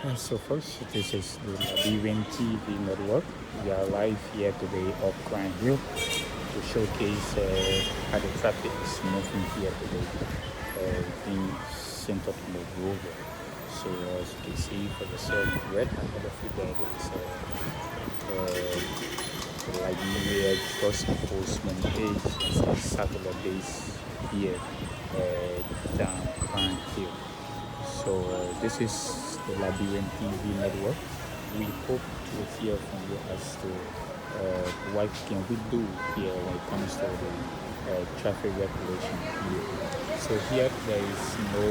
So first, this is the Liberian TV network. We are live here today off Grand Hill to showcase how the traffic is moving here today in Center Monrovia. So as you can see for yourself, right ahead of you there is the Liberia Trust Enforcement Agency satellite base here down Grand Hill. So this is the Liberian TV network. We hope to hear from you as to what can we do here when it comes to the traffic regulation here. So here there is no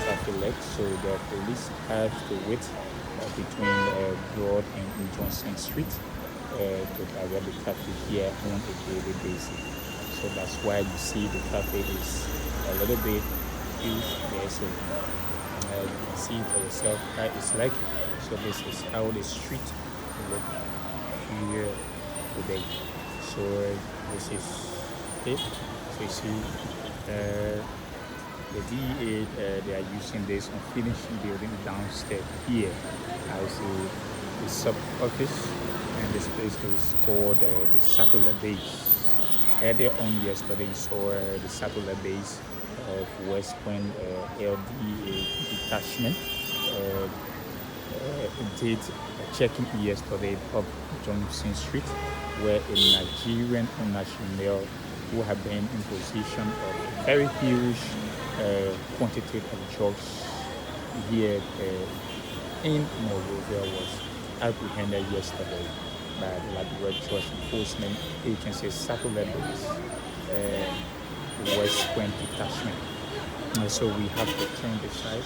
traffic light, so the police have to wait between Broad and Johnson Street to direct the traffic here on a daily basis. So that's why you see the traffic is a little bit huge there. So you can see for yourself how it's like. So this is how the street look here today. So this is it. So you see the DEA, they are using this unfinished building downstairs here as the sub office, and this place is called the satellite base. Earlier on yesterday, you saw the satellite base of West Point LDA detachment. Did a checking yesterday up Johnson Street, where a Nigerian national who have been in possession of a very huge quantity of drugs here in Monrovia was apprehended yesterday by the Liberia Trust Enforcement Agency satellite base, West Point detachment. So we have to turn the side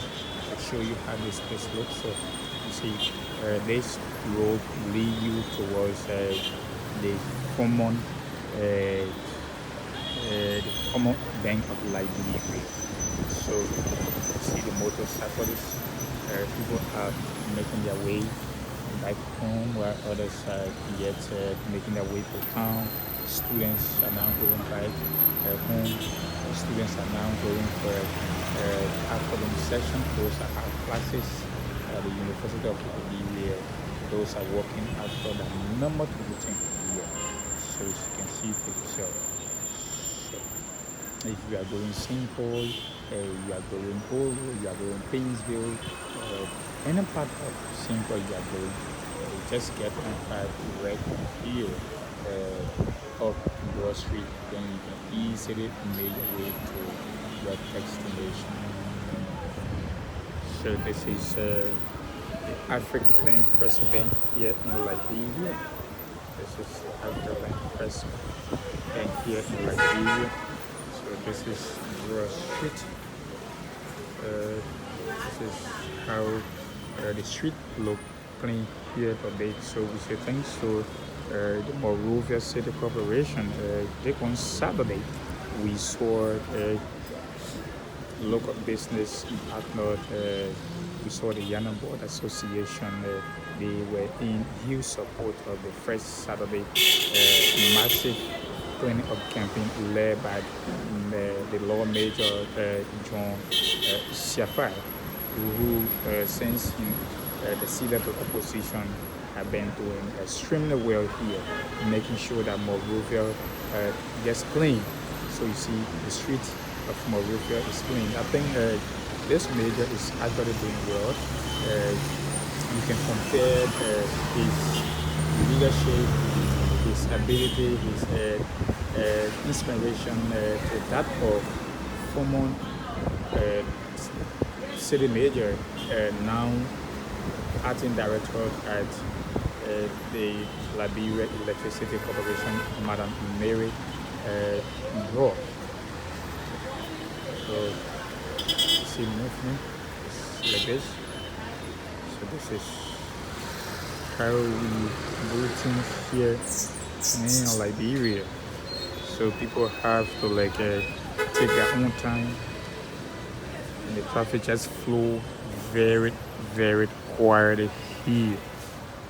to show you how this place looks. So you see, this road lead you towards the common bank of Liberia. So you see the motorcyclists, people are making their way back home, while others are yet making their way to town. Students are now going back home. Students are now going for afternoon session. Those are our classes at the University of Liberia. Those are working after the normal routine here. So as you can see for yourself. So if you are going St. Paul, you are going Olo, you are going Painesville, any part of St. Paul you are going, just get on 5 right here up Broad Street, then you can easily make your way to your destination. So this is the African First Bank here in Liberia. This is the African First Bank here in Liberia. So this is Broad Street. This is how the street look clean here today. So we say thanks to the Monrovia City Corporation. On Saturday, we saw local business partner. We saw the Yana Board Association. They were in huge support of the first Saturday massive cleaning up campaign led by the law major John Ciry, who since the seat of the opposition have been doing extremely well here, making sure that Monrovia gets clean. So you see the street of Monrovia is clean. I think this major is actually doing well. You can compare his leadership, his ability, his inspiration to that of former city major, now acting director at the Liberia Electricity Corporation, Madam Mary Raw. So see movement like this. So this is how we do things here in Liberia. So people have to take their own time, and the traffic just flow very, very quietly here.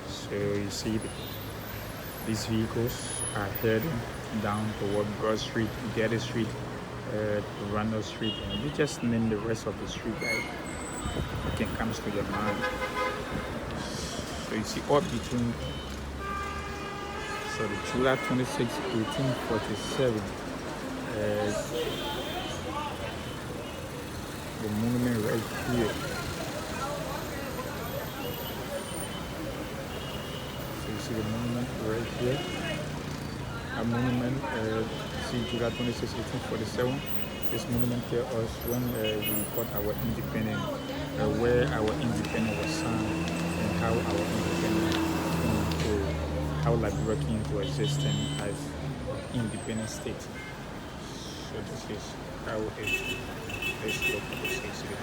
So you see these vehicles are heading down toward Broad Street, Getty Street, Randall Street, and you just name the rest of the street that can comes to your mind. you see up between, so the July 26, 1847, the monument right here. So you see the monument right here. A monument, see July 26, 1847. This monument tells us when we got our independence, where our independence was signed, and how our independence came to, how Liberia came to existence as an independent state. So this is how it is. Let's look at the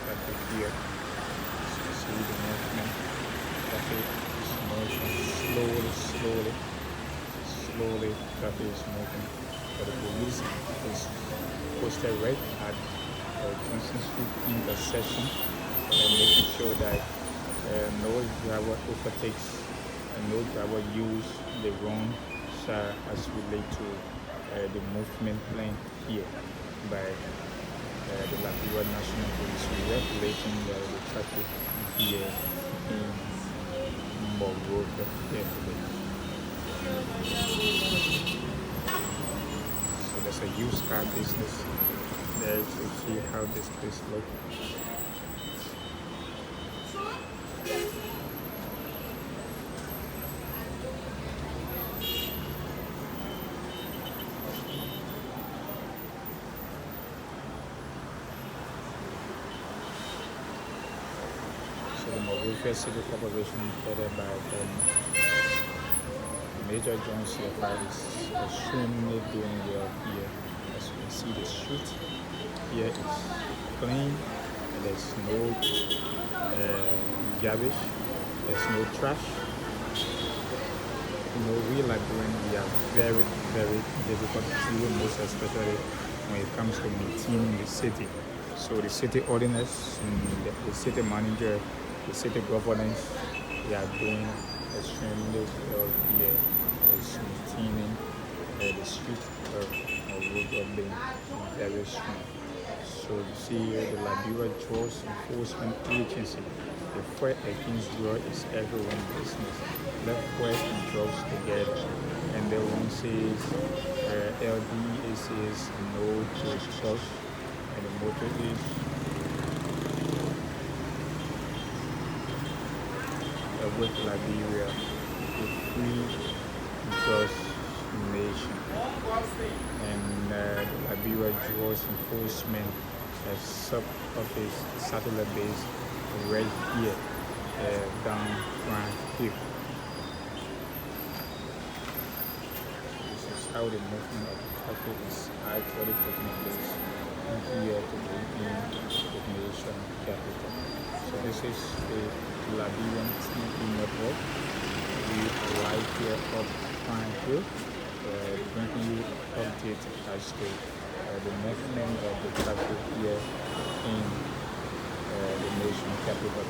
traffic here. So you see the movement. Traffic is moving slowly. Traffic is moving. But the police is posted right at Johnson Street intersection, and making sure that no driver overtakes and no driver use the wrong side as relate to the movement plan here by the Liberia National Police regulating the traffic here in Monrovia Liberia. So there's a used car business there to see how this place looks. So the Monrovia City Corporation, headed by Major John CFI, is extremely doing well here. As you can see, the street here is clean, and there's no garbage, there's no trash. You know, we Liberians, we are very, very difficult to deal, most especially when it comes to maintaining the city. So the city ordinance, and the city manager, the city governance, they are doing extremely well here. It's maintaining the street of road of being very strong. So you see here the Liberia Drugs Enforcement Agency. The fight against drugs is everyone's business. Let's fight drugs together. And the one says LDA says no to drugs, and the motto is with Liberia, a free drugs nation. And the Liberia Drugs Enforcement sub-office satellite base right here, down right here. This is how the movement of the traffic is actually taking place here to the nation capital. So this is the Liberian TV network. We are live here up Pine Hill, bringing you updates as to the movement of the traffic here in the nation capital.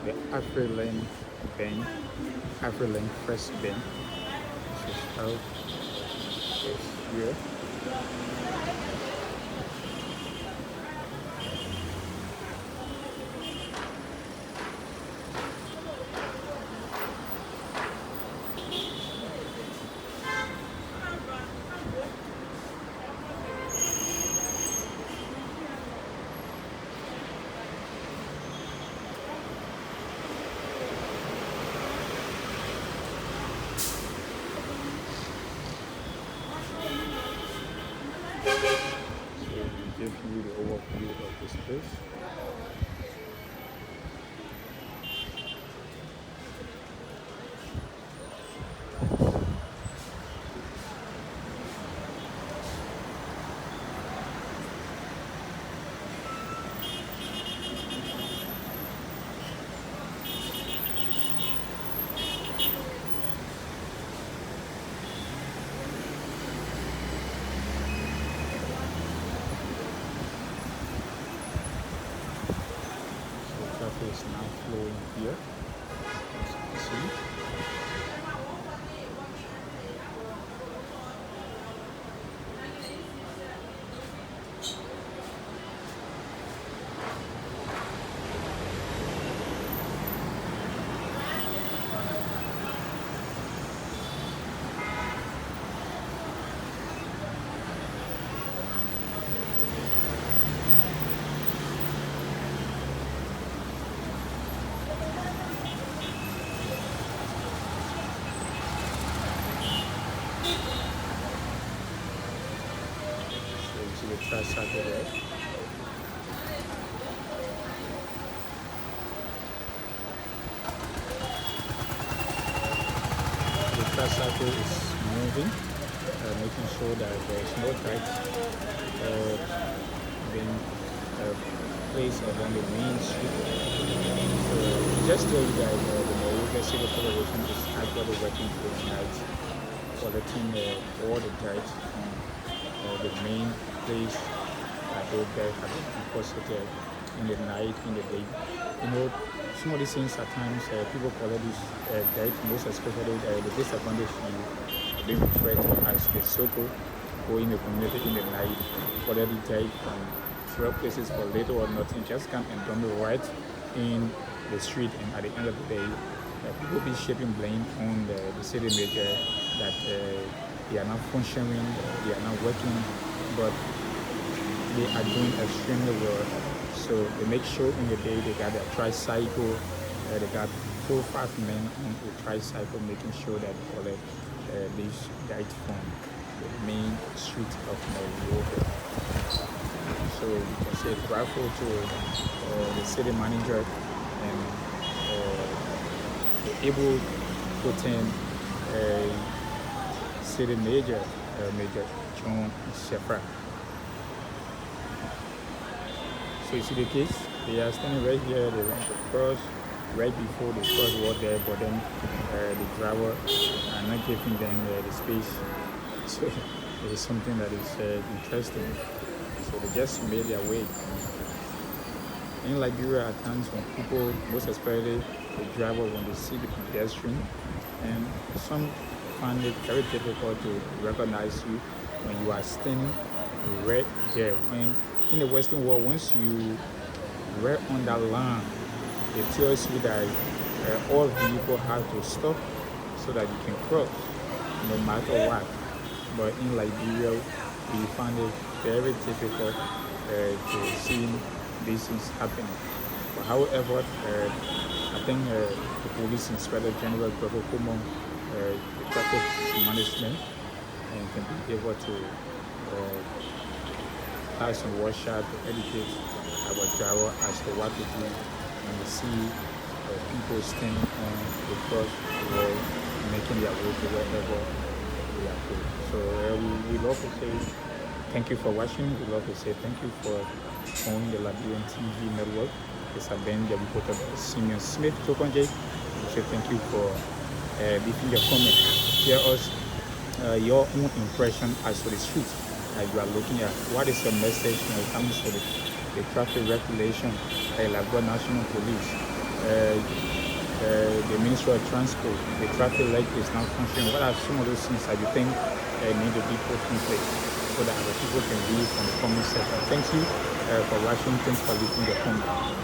The African Bank, African First Bank. This is how it's here. this. Traffic is now flowing here, as you can see. The trash cycle there. The trash cycle is moving, making sure that there's no tight being placed along the main street. So just tell you guys the Monrovia City Corporation is actually working tonight, collecting all the dirt on the main place that those guys have deposited in the night, in the day. You know, some of these things at times people collect this dirt, most especially the disadvantaged youth, being referred to as the so-called, go in the community in the night, collect the dirt from several places for little or nothing, just come and dump it right in the street, and at the end of the day, people be shaping blame on the city major that they are not functioning, they are not working, but they are doing extremely well. So they make sure in the day they got their tricycle, they got 4 or 5 men on the tricycle, making sure that they collect this dirt from the main street of Monrovia. So you can say grateful to the city manager and the able putting city major, Major John Shepard. So you see the kids, they are standing right here, they want to cross right before the crosswalk there, but then the driver are not giving them the space. So it is something that is interesting. So they just made their way. In Liberia, at times when people, most especially the driver, when they see the pedestrian, and some find it very difficult to recognize you when you are standing right there. When in the Western world, once you right on that line, it tells you that all vehicles have to stop so that you can cross, no matter what. But in Liberia, we find it very difficult to see these things happening. But however, I think the Police Inspector General Dr. Kumon, the traffic management, and can be able to have some workshop to educate our driver as to what to do when we see people standing on the crosswalk, making their way to wherever they are going. So we love to say thank you for watching. We love to say thank you for owning the Liberian TV network. This has been the reporter Simeon Smith Tokonje. We say thank you for leaving your comment. Share us your own impression as to the street that you are looking at. What is your message when it comes to the traffic regulation, Liberia National Police, the Ministry of Transport, the traffic light is not functioning? What are some of those things that you think need to be put in place so that other people can read from the comment section? Thank you for watching. Thanks for leaving your comment.